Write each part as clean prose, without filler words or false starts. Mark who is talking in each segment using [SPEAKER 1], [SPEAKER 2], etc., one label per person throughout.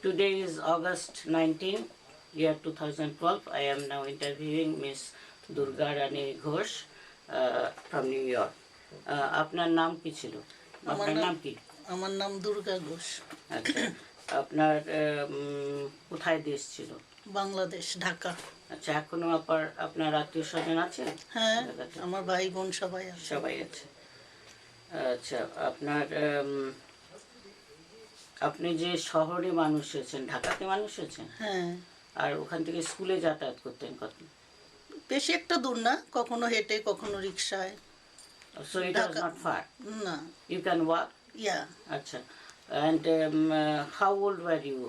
[SPEAKER 1] Today is August 19, year 2012. I am now interviewing Miss Durga Ghosh from New York. আপনার নাম কি ছিল? আপনার নাম কি?
[SPEAKER 2] আমার নাম দুর্গা ঘোষ।
[SPEAKER 1] আচ্ছা, আপনার কোথায় দেশ ছিল?
[SPEAKER 2] বাংলাদেশ, ঢাকা।
[SPEAKER 1] আচ্ছা, এখনো আপনার আত্মীয় স্বজন আছে?
[SPEAKER 2] হ্যাঁ, আমার ভাই বোন সবাই আছে।
[SPEAKER 1] সবাই আছে। আচ্ছা, আপনি যে শহরে মানুষ হয়েছেন, ঢাকাতে মানুষ হয়েছেন?
[SPEAKER 2] হ্যাঁ।
[SPEAKER 1] আর ওখান থেকে স্কুলে যাতায়াত করতেন কত?
[SPEAKER 2] বেশি একটা দূর না, কখনো হেঁটে কখনো রিক্সায়।
[SPEAKER 1] So it was not far?
[SPEAKER 2] না।
[SPEAKER 1] You can walk?
[SPEAKER 2] Yeah.
[SPEAKER 1] আচ্ছা, and how old were you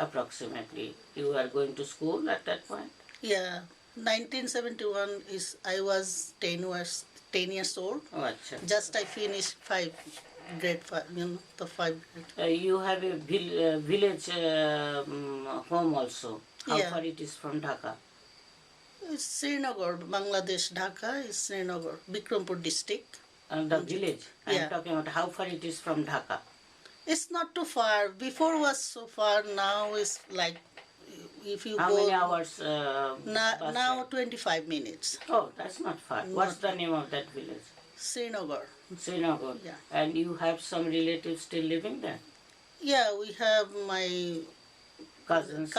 [SPEAKER 1] approximately? You were going to school at that point?
[SPEAKER 2] Yeah. 1971 is I was 10 years old.
[SPEAKER 1] Oh, আচ্ছা।
[SPEAKER 2] Just I finished grade 5, the 5 grade.
[SPEAKER 1] You have a village home also. How
[SPEAKER 2] Yeah.
[SPEAKER 1] far it is from Dhaka?
[SPEAKER 2] It's Srinagar, Bangladesh, Dhaka is Srinagar, Bikrampur district.
[SPEAKER 1] And the village? I'm
[SPEAKER 2] Yeah.
[SPEAKER 1] talking about how far it is from Dhaka.
[SPEAKER 2] It's not too far. Before was so far, now it's like if you
[SPEAKER 1] How
[SPEAKER 2] go...
[SPEAKER 1] many hours? Bus
[SPEAKER 2] now
[SPEAKER 1] ride?
[SPEAKER 2] 25 minutes.
[SPEAKER 1] Oh, that's not far. What's the name of that village?
[SPEAKER 2] Srinagar.
[SPEAKER 1] Srinagar.
[SPEAKER 2] Yeah.
[SPEAKER 1] And you have some relatives still living there?
[SPEAKER 2] Yeah, we have my
[SPEAKER 1] Cousins?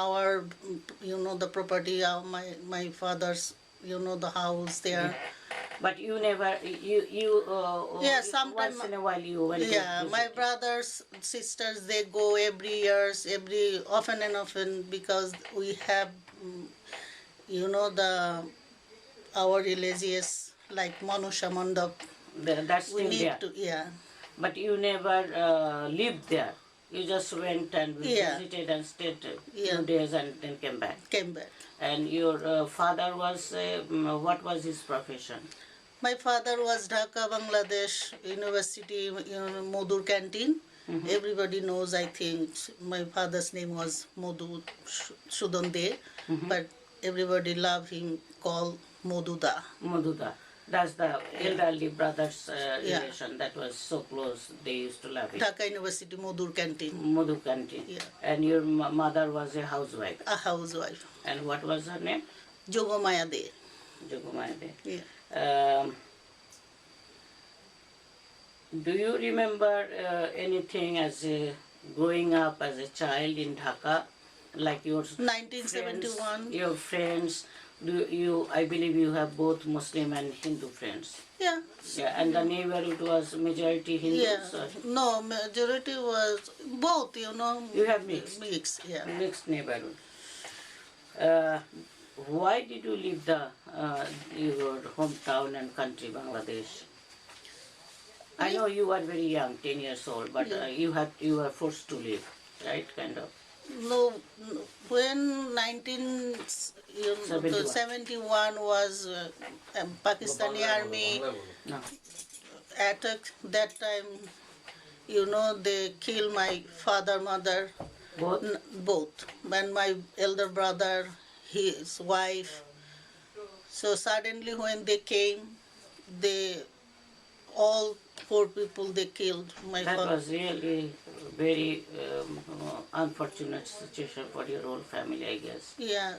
[SPEAKER 2] our the property of my father's, the house there.
[SPEAKER 1] But you never,
[SPEAKER 2] Yeah, sometime-
[SPEAKER 1] once in a while you went to
[SPEAKER 2] Yeah, my
[SPEAKER 1] visit.
[SPEAKER 2] brothers, sisters, they go every years, often and often, because we have, our religious, like Manusha Mandap.
[SPEAKER 1] That's
[SPEAKER 2] We
[SPEAKER 1] still
[SPEAKER 2] need
[SPEAKER 1] there.
[SPEAKER 2] to, yeah.
[SPEAKER 1] But you never lived there. You just went and
[SPEAKER 2] Yeah.
[SPEAKER 1] visited and stayed a
[SPEAKER 2] Yeah.
[SPEAKER 1] few days and then came back.
[SPEAKER 2] Came back.
[SPEAKER 1] And your father was, what was his profession?
[SPEAKER 2] My father was Dhaka, Bangladesh University, Modur Canteen. Everybody knows, I think. My father's name was Modu Sudonde, but everybody love him, call Moduda.
[SPEAKER 1] Moduda. That's the elderly brother's relation that was so close. They used to love it.
[SPEAKER 2] Dhaka University, Modur Canteen.
[SPEAKER 1] Modu Kanti.
[SPEAKER 2] Yeah.
[SPEAKER 1] And your mother was a housewife.
[SPEAKER 2] A housewife.
[SPEAKER 1] And what was her name?
[SPEAKER 2] Jogomaya De.
[SPEAKER 1] Jogumade.
[SPEAKER 2] Yeah.
[SPEAKER 1] Do you remember anything as growing up as a child in Dhaka, like your
[SPEAKER 2] 1971.
[SPEAKER 1] friends, your friends? I believe you have both Muslim and Hindu friends.
[SPEAKER 2] Yeah.
[SPEAKER 1] Yeah, and the neighborhood was majority Hindus.
[SPEAKER 2] Yeah.
[SPEAKER 1] Or
[SPEAKER 2] No, majority was both,
[SPEAKER 1] you have mixed.
[SPEAKER 2] Mixed, yeah.
[SPEAKER 1] Mixed neighborhood. Why did you leave your hometown and country, Bangladesh? I know you were very young, 10 years old, but
[SPEAKER 2] Yeah.
[SPEAKER 1] you were forced to leave, right? Kind of.
[SPEAKER 2] No, when 1971 was Pakistani army
[SPEAKER 1] No.
[SPEAKER 2] attacked, that time, they killed my father, mother,
[SPEAKER 1] Both?
[SPEAKER 2] both, and my elder brother, his wife. So suddenly when they came, all 4 people they killed. My
[SPEAKER 1] That
[SPEAKER 2] father.
[SPEAKER 1] was really very unfortunate situation for your whole family, I guess.
[SPEAKER 2] Yeah.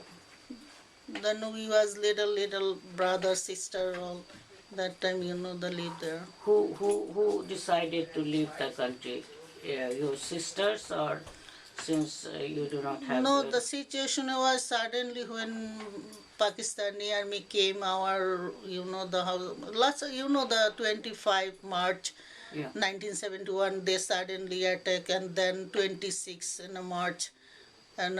[SPEAKER 2] Then we was little brother, sister, all that time, they live there.
[SPEAKER 1] Who decided to leave the country? Your sisters, or since you do not have?
[SPEAKER 2] No, the situation was suddenly when Pakistani army came, our, the house, the 25 March
[SPEAKER 1] Yeah.
[SPEAKER 2] 1971, they suddenly attack, and then 26 in the March, and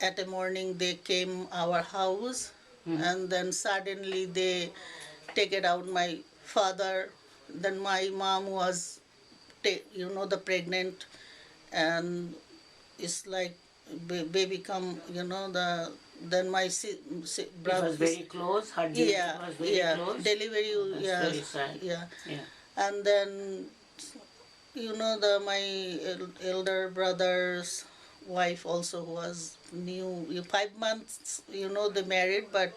[SPEAKER 2] at the morning they came our house, and then suddenly they take it out my father. Then my mom was, the pregnant, and it's like baby come, then my brother.
[SPEAKER 1] It was very close. Her delivery
[SPEAKER 2] Yeah,
[SPEAKER 1] was very close.
[SPEAKER 2] delivery,
[SPEAKER 1] That's
[SPEAKER 2] yeah,
[SPEAKER 1] very sad.
[SPEAKER 2] yeah.
[SPEAKER 1] Yeah.
[SPEAKER 2] And then, my elder brother's wife also was new, 5 months, they married, but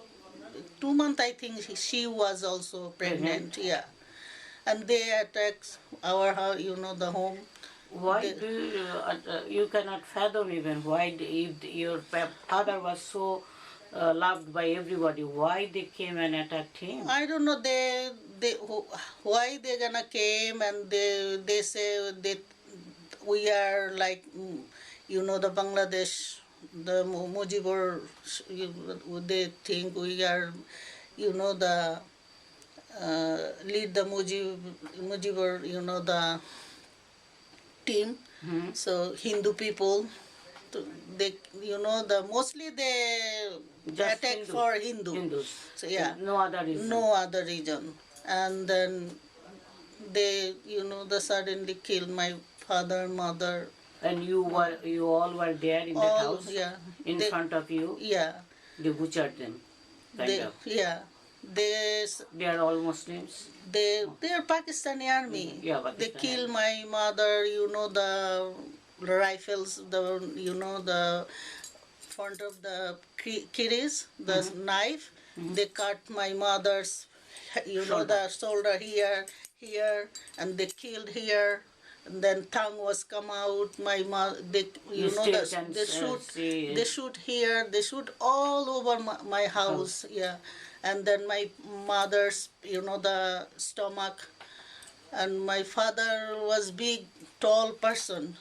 [SPEAKER 2] 2 months I think she was also pregnant. Yeah. And they attacked our house, the home,
[SPEAKER 1] Why do you cannot fathom even why if your father was so loved by everybody, why they came and attacked him?
[SPEAKER 2] I don't know why they gonna came, and they say that we are like, the Bangladesh, the Mujibur, they think we are, the lead the Mujibur, the team. So Hindu people, they, mostly they
[SPEAKER 1] Just
[SPEAKER 2] attack
[SPEAKER 1] Hindu.
[SPEAKER 2] for Hindu.
[SPEAKER 1] Hindus.
[SPEAKER 2] So yeah,
[SPEAKER 1] No other reason.
[SPEAKER 2] no other reason. And then they, they suddenly killed my father, mother.
[SPEAKER 1] And you all were there in that
[SPEAKER 2] All,
[SPEAKER 1] house?
[SPEAKER 2] yeah.
[SPEAKER 1] In front of you?
[SPEAKER 2] Yeah.
[SPEAKER 1] They butchered them, kind of.
[SPEAKER 2] Yeah.
[SPEAKER 1] They are all Muslims?
[SPEAKER 2] They are Pakistani army.
[SPEAKER 1] Yeah,
[SPEAKER 2] They
[SPEAKER 1] Pakistani
[SPEAKER 2] kill
[SPEAKER 1] army.
[SPEAKER 2] my mother, the rifles, the front of the kiddies, the knife. They cut my mother's, the shoulder here, and they killed here. And then tongue was come out. My mother, they, they shoot here. They shoot all over my house. Yeah, and then my mother's, the stomach. And my father was big, tall person.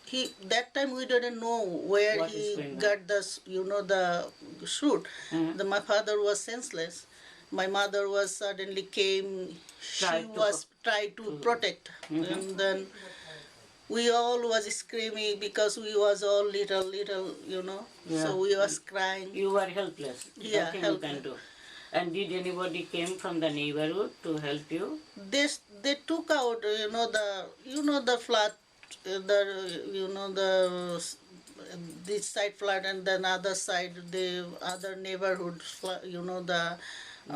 [SPEAKER 2] He, that time we didn't know where
[SPEAKER 1] What
[SPEAKER 2] he
[SPEAKER 1] is going on?
[SPEAKER 2] got the, the shoot. My father was senseless. My mother was suddenly came. Tried to protect, and then we all was screaming because we was all little,
[SPEAKER 1] Yeah.
[SPEAKER 2] So we was crying.
[SPEAKER 1] You were helpless.
[SPEAKER 2] Yeah,
[SPEAKER 1] Nothing you can do. And did anybody came from the neighborhood to help you?
[SPEAKER 2] They took out, the flat, this side flat, and then other side, the other neighborhood flat, the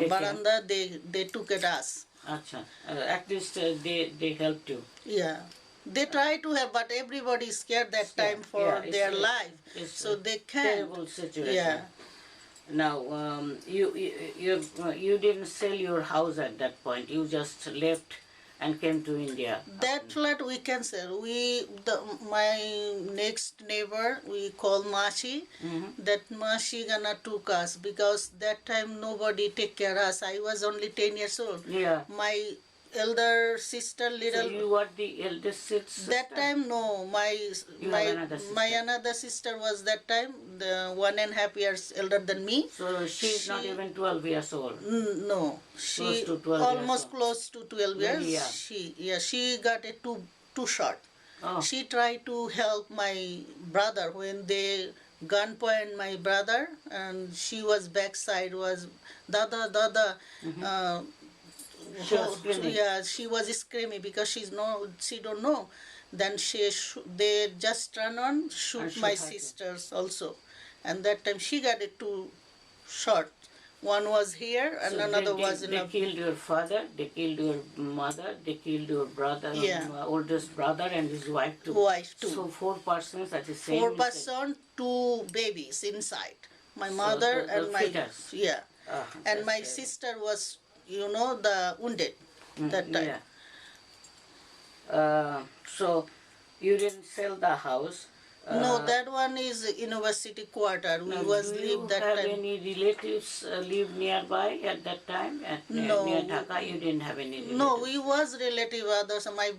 [SPEAKER 2] veranda, they took at us.
[SPEAKER 1] Acha. At least they helped you.
[SPEAKER 2] Yeah. They try to have, but everybody is scared that time for their life. So they can't.
[SPEAKER 1] Terrible situation.
[SPEAKER 2] Yeah.
[SPEAKER 1] Now, you didn't sell your house at that point. You just left and came to India.
[SPEAKER 2] That flat we can sell. My next neighbor, we call Mashi. That Mashi gonna took us because that time nobody take care of us. I was only 10 years old.
[SPEAKER 1] Yeah.
[SPEAKER 2] My elder sister,
[SPEAKER 1] So you were the eldest sister?
[SPEAKER 2] That time, no. My another sister was that time the 1.5 years elder than me.
[SPEAKER 1] So she's not even 12 years old.
[SPEAKER 2] No, she
[SPEAKER 1] Close to 12
[SPEAKER 2] almost
[SPEAKER 1] years
[SPEAKER 2] close to 12 years.
[SPEAKER 1] Yeah.
[SPEAKER 2] She got it too short.
[SPEAKER 1] Oh.
[SPEAKER 2] She tried to help my brother when they gunpoint my brother, and she was backside was dada.
[SPEAKER 1] She was screaming.
[SPEAKER 2] Yeah, she was screaming because she don't know. Then they just turn on shoot my sisters also, and that time she got it too short. One was here and
[SPEAKER 1] So
[SPEAKER 2] another was in
[SPEAKER 1] they killed your father, they killed your mother, they killed your brother, oldest brother and his wife too.
[SPEAKER 2] Wife too.
[SPEAKER 1] So 4 persons at the same.
[SPEAKER 2] 4 persons, 2 babies inside. My mother
[SPEAKER 1] the
[SPEAKER 2] and my
[SPEAKER 1] fetus.
[SPEAKER 2] and my sister was the wounded that time.
[SPEAKER 1] Yeah. So you didn't sell the house.
[SPEAKER 2] No, that one is university quarter. We was live that
[SPEAKER 1] time. Do you
[SPEAKER 2] time.
[SPEAKER 1] have any relatives live nearby at that time?
[SPEAKER 2] No.
[SPEAKER 1] Near Dhaka, you didn't have any relatives?
[SPEAKER 2] No, we was relative others. My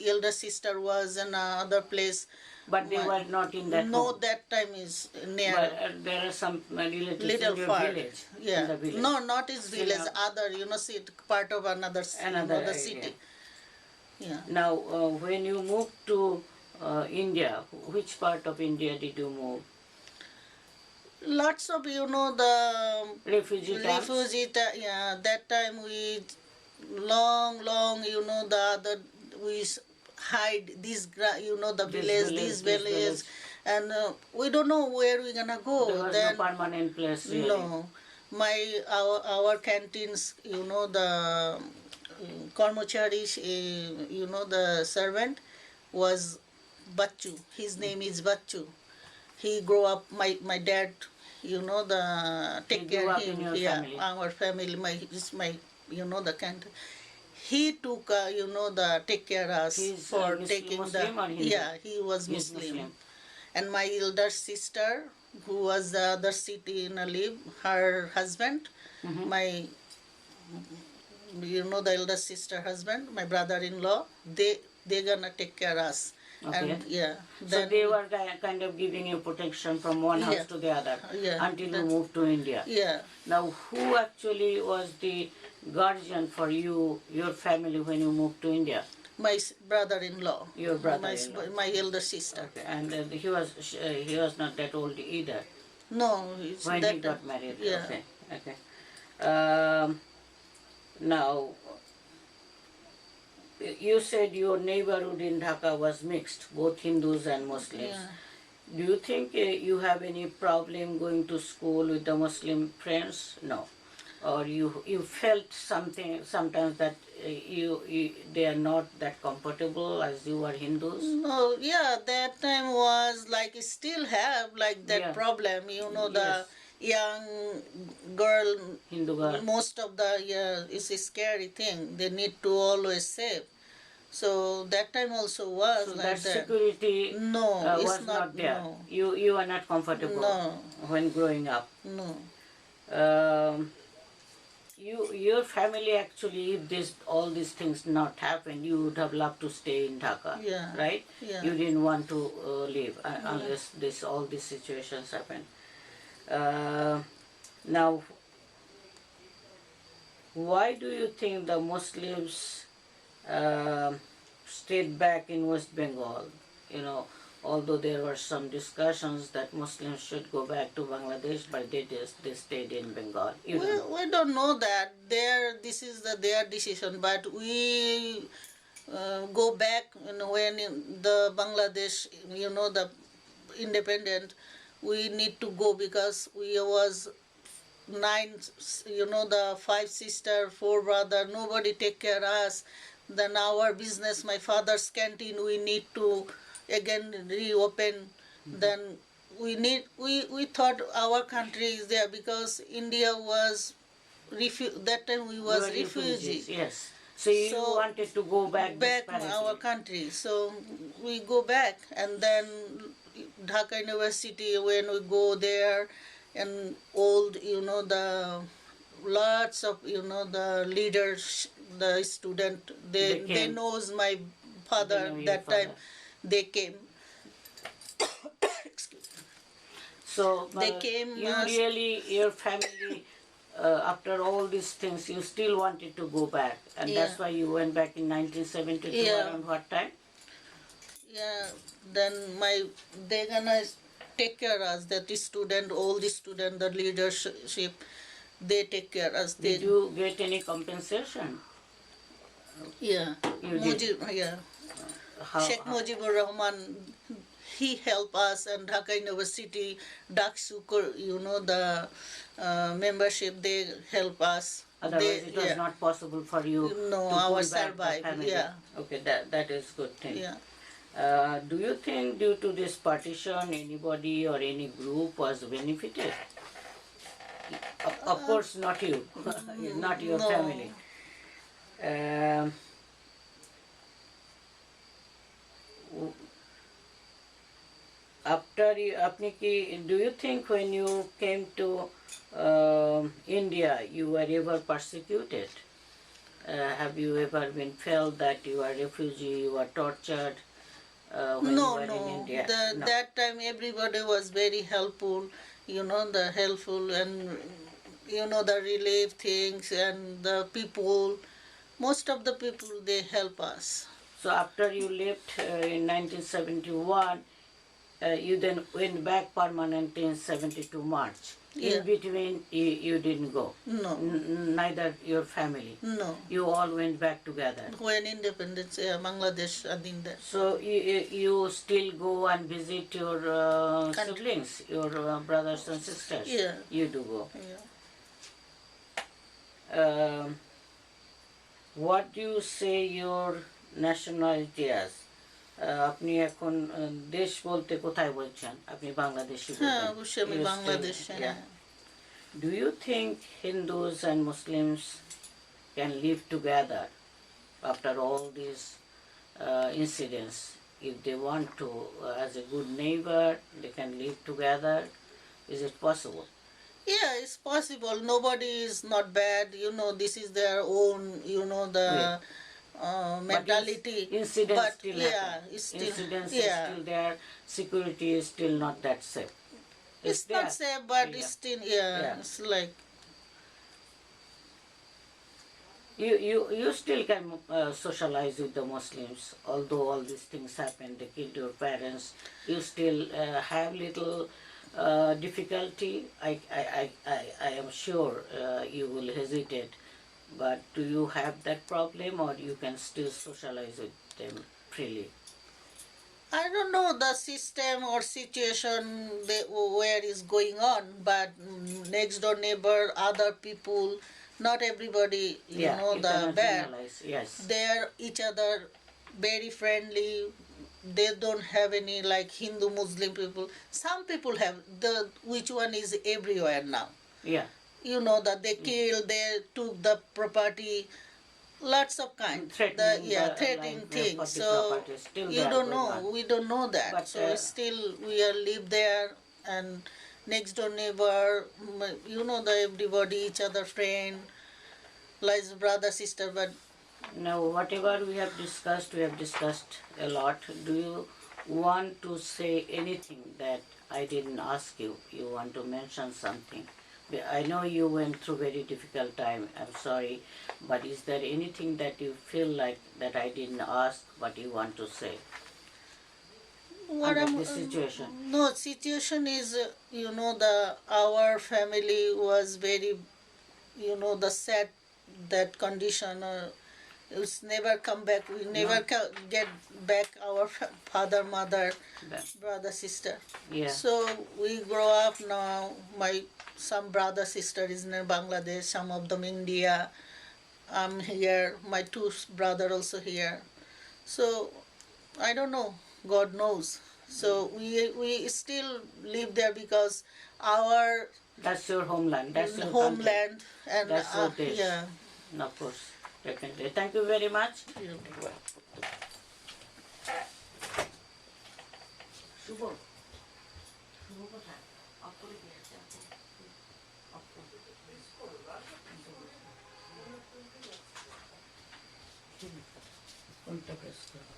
[SPEAKER 2] elder sister was in another place.
[SPEAKER 1] But they were not in that
[SPEAKER 2] No,
[SPEAKER 1] home.
[SPEAKER 2] that time is near.
[SPEAKER 1] But there are some relatives
[SPEAKER 2] Little
[SPEAKER 1] in your
[SPEAKER 2] far.
[SPEAKER 1] village.
[SPEAKER 2] Yeah.
[SPEAKER 1] In the village.
[SPEAKER 2] No, not his
[SPEAKER 1] Still
[SPEAKER 2] village.
[SPEAKER 1] have-
[SPEAKER 2] Other, part of another
[SPEAKER 1] Another
[SPEAKER 2] city. Yeah.
[SPEAKER 1] Now, when you moved to India, which part of India did you move?
[SPEAKER 2] Lots of the
[SPEAKER 1] Refugee camps?
[SPEAKER 2] yeah, that time we long the other we hide the
[SPEAKER 1] This village.
[SPEAKER 2] and we don't know where we're gonna go.
[SPEAKER 1] There was
[SPEAKER 2] Then
[SPEAKER 1] no permanent place really.
[SPEAKER 2] no, our canteens, the Karmacharis, the servant was Bachchu. His name is Bachchu. He grew up. My dad, take
[SPEAKER 1] He grew
[SPEAKER 2] care of
[SPEAKER 1] up in
[SPEAKER 2] him.
[SPEAKER 1] your
[SPEAKER 2] Yeah,
[SPEAKER 1] family.
[SPEAKER 2] our family. My the canteen. he took, the take care us
[SPEAKER 1] He's
[SPEAKER 2] for taking
[SPEAKER 1] Muslim or Hindu?
[SPEAKER 2] Yeah, he was
[SPEAKER 1] He's
[SPEAKER 2] Muslim. And my elder sister, who was the other city in Alib, her husband, my, the elder sister husband, my brother-in-law, they gonna take care us.
[SPEAKER 1] Okay.
[SPEAKER 2] And yeah,
[SPEAKER 1] So
[SPEAKER 2] then
[SPEAKER 1] they were kind of giving you protection from one house
[SPEAKER 2] Yeah.
[SPEAKER 1] to the other
[SPEAKER 2] Yeah,
[SPEAKER 1] until you
[SPEAKER 2] that-
[SPEAKER 1] moved to India.
[SPEAKER 2] yeah,
[SPEAKER 1] Now, who actually was the guardian for you, your family, when you moved to India?
[SPEAKER 2] my brother-in-law,
[SPEAKER 1] Your brother-in-law.
[SPEAKER 2] my elder sister.
[SPEAKER 1] Okay. And he was not that old either
[SPEAKER 2] No, it's
[SPEAKER 1] when
[SPEAKER 2] that
[SPEAKER 1] he got married.
[SPEAKER 2] Yeah.
[SPEAKER 1] Okay. Okay. Now, you said your neighborhood in Dhaka was mixed, both Hindus and Muslims.
[SPEAKER 2] Yeah.
[SPEAKER 1] Do you think you have any problem going to school with the Muslim friends? No. Or you felt something sometimes that they are not that comfortable as you are Hindus?
[SPEAKER 2] No, yeah, that time was like still have like that
[SPEAKER 1] Yeah.
[SPEAKER 2] problem, the
[SPEAKER 1] Yes.
[SPEAKER 2] young girl,
[SPEAKER 1] Hindu girl.
[SPEAKER 2] most of the, it's a scary thing. They need to always save. So that time also was
[SPEAKER 1] So
[SPEAKER 2] like
[SPEAKER 1] that
[SPEAKER 2] that.
[SPEAKER 1] security
[SPEAKER 2] No, it's
[SPEAKER 1] was not there.
[SPEAKER 2] No,
[SPEAKER 1] You are not comfortable
[SPEAKER 2] No.
[SPEAKER 1] when growing up.
[SPEAKER 2] no.
[SPEAKER 1] Your family actually, if all these things not happened, you would have loved to stay in Dhaka,
[SPEAKER 2] Yeah.
[SPEAKER 1] right?
[SPEAKER 2] Yeah.
[SPEAKER 1] You didn't want to leave unless all these situations happened. Now, why do you think the Muslims stayed back in West Bengal? Although there were some discussions that Muslims should go back to Bangladesh, but they stayed in Bengal.
[SPEAKER 2] We don't know that. This is their decision, but we go back when the Bangladesh, the independent, we need to go because we was 9, the 5 sister, 4 brother, nobody take care us. Then our business, my father's canteen, we need to again reopen. Then we thought our country is there because India was that time we was
[SPEAKER 1] You were
[SPEAKER 2] refugees.
[SPEAKER 1] Yes. So you wanted to go back
[SPEAKER 2] our country. So we go back, and then Dhaka University, when we go there, and old, the lots of, the leaders, the student, they knows my father.
[SPEAKER 1] They know your
[SPEAKER 2] That time
[SPEAKER 1] father.
[SPEAKER 2] they came. Excuse me.
[SPEAKER 1] So
[SPEAKER 2] They came,
[SPEAKER 1] your family, after all these things, you still wanted to go back, and that's
[SPEAKER 2] Yeah.
[SPEAKER 1] why you went back in 1972.
[SPEAKER 2] Yeah.
[SPEAKER 1] Around what time?
[SPEAKER 2] Yeah, then they gonna take care us, that student, all the student, the leadership, they take care us.
[SPEAKER 1] Did you get any compensation?
[SPEAKER 2] Yeah,
[SPEAKER 1] You did.
[SPEAKER 2] yeah.
[SPEAKER 1] How,
[SPEAKER 2] Sheikh Mujibur Rahman, he helped us, and Dhaka University, Daksukur, the membership, they help us.
[SPEAKER 1] Otherwise, it was not possible for you
[SPEAKER 2] No,
[SPEAKER 1] to
[SPEAKER 2] our
[SPEAKER 1] pull back the
[SPEAKER 2] survive,
[SPEAKER 1] family.
[SPEAKER 2] yeah.
[SPEAKER 1] Okay, that is good thing.
[SPEAKER 2] Yeah.
[SPEAKER 1] Do you think due to this partition, anybody or any group was benefited? Of course, not you, not your
[SPEAKER 2] No.
[SPEAKER 1] family. Do you think when you came to India, you were ever persecuted? Have you ever been felt that you are a refugee, you were tortured when you were in India? No.
[SPEAKER 2] That time everybody was very helpful, and the relief things, and the people, most of the people, they help us.
[SPEAKER 1] So after you left in 1971, you then went back permanently in 72 March.
[SPEAKER 2] Yeah.
[SPEAKER 1] In between, you didn't go.
[SPEAKER 2] No.
[SPEAKER 1] Neither your family.
[SPEAKER 2] No.
[SPEAKER 1] You all went back together.
[SPEAKER 2] When independence, Bangladesh, Adinda.
[SPEAKER 1] So you still go and visit your siblings, your brothers and sisters?
[SPEAKER 2] Yeah.
[SPEAKER 1] You do go.
[SPEAKER 2] Yeah.
[SPEAKER 1] What do you say your nationality as? আপনি এখন দেশ বলতে কোথায় বলছেন? আপনি বাংলাদেশি
[SPEAKER 2] হ্যাঁ,
[SPEAKER 1] বলবেন।
[SPEAKER 2] অবশ্যই আমি
[SPEAKER 1] You
[SPEAKER 2] বাংলাদেশ,
[SPEAKER 1] stay-
[SPEAKER 2] হ্যাঁ।
[SPEAKER 1] Do you think Hindus and Muslims can live together after all these incidents, if they want to, as a good neighbor, they can live together? Is it possible?
[SPEAKER 2] Yeah, it's possible. Nobody is not bad. This is their own, the mentality.
[SPEAKER 1] Incidents
[SPEAKER 2] But
[SPEAKER 1] still
[SPEAKER 2] yeah,
[SPEAKER 1] happen.
[SPEAKER 2] it's still,
[SPEAKER 1] Incidents is
[SPEAKER 2] yeah.
[SPEAKER 1] still there. Security is still not that safe.
[SPEAKER 2] It's
[SPEAKER 1] there.
[SPEAKER 2] not safe, but
[SPEAKER 1] Yeah.
[SPEAKER 2] it's still, yeah,
[SPEAKER 1] Yeah.
[SPEAKER 2] it's like,
[SPEAKER 1] You still can socialize with the Muslims, although all these things happen. They killed your parents. You still have little difficulty. I am sure you will hesitate. But do you have that problem, or you can still socialize with them freely?
[SPEAKER 2] I don't know the system or situation where is going on, but next door neighbor, other people, not everybody,
[SPEAKER 1] Yeah, you
[SPEAKER 2] the
[SPEAKER 1] cannot
[SPEAKER 2] bad.
[SPEAKER 1] generalize. Yes.
[SPEAKER 2] They're each other very friendly. They don't have any like Hindu Muslim people. Some people have the which one is everywhere now.
[SPEAKER 1] Yeah.
[SPEAKER 2] That they killed, they took the property, lots of kind.
[SPEAKER 1] Threatening
[SPEAKER 2] Threatening
[SPEAKER 1] life
[SPEAKER 2] things.
[SPEAKER 1] for the
[SPEAKER 2] So
[SPEAKER 1] property still
[SPEAKER 2] you
[SPEAKER 1] they are
[SPEAKER 2] don't
[SPEAKER 1] going
[SPEAKER 2] know.
[SPEAKER 1] on.
[SPEAKER 2] We don't know that.
[SPEAKER 1] But,
[SPEAKER 2] So still we are live there, and next door neighbor, the everybody each other friend, like brother sister. But
[SPEAKER 1] Now, whatever we have discussed a lot. Do you want to say anything that I didn't ask you? You want to mention something? I know you went through very difficult time. I'm sorry, but is there anything that you feel like that I didn't ask, but you want to say
[SPEAKER 2] what
[SPEAKER 1] under
[SPEAKER 2] am
[SPEAKER 1] this situation?
[SPEAKER 2] no situation is the our family was very the sad that condition. It's never come back. We never get back our father, mother, brother, sister.
[SPEAKER 1] Yeah.
[SPEAKER 2] So we grow up now. Some brother, sister is in Bangladesh. Some of them India. I'm here. My two brother also here. So I don't know. God knows. So we still live there because our
[SPEAKER 1] That's your homeland. That's your
[SPEAKER 2] homeland
[SPEAKER 1] country.
[SPEAKER 2] and
[SPEAKER 1] That's your dish.
[SPEAKER 2] yeah.
[SPEAKER 1] Of course, definitely. Thank you very much. শুভ শুভ কোথায় of করে দিয়েছে of কোনটা press করো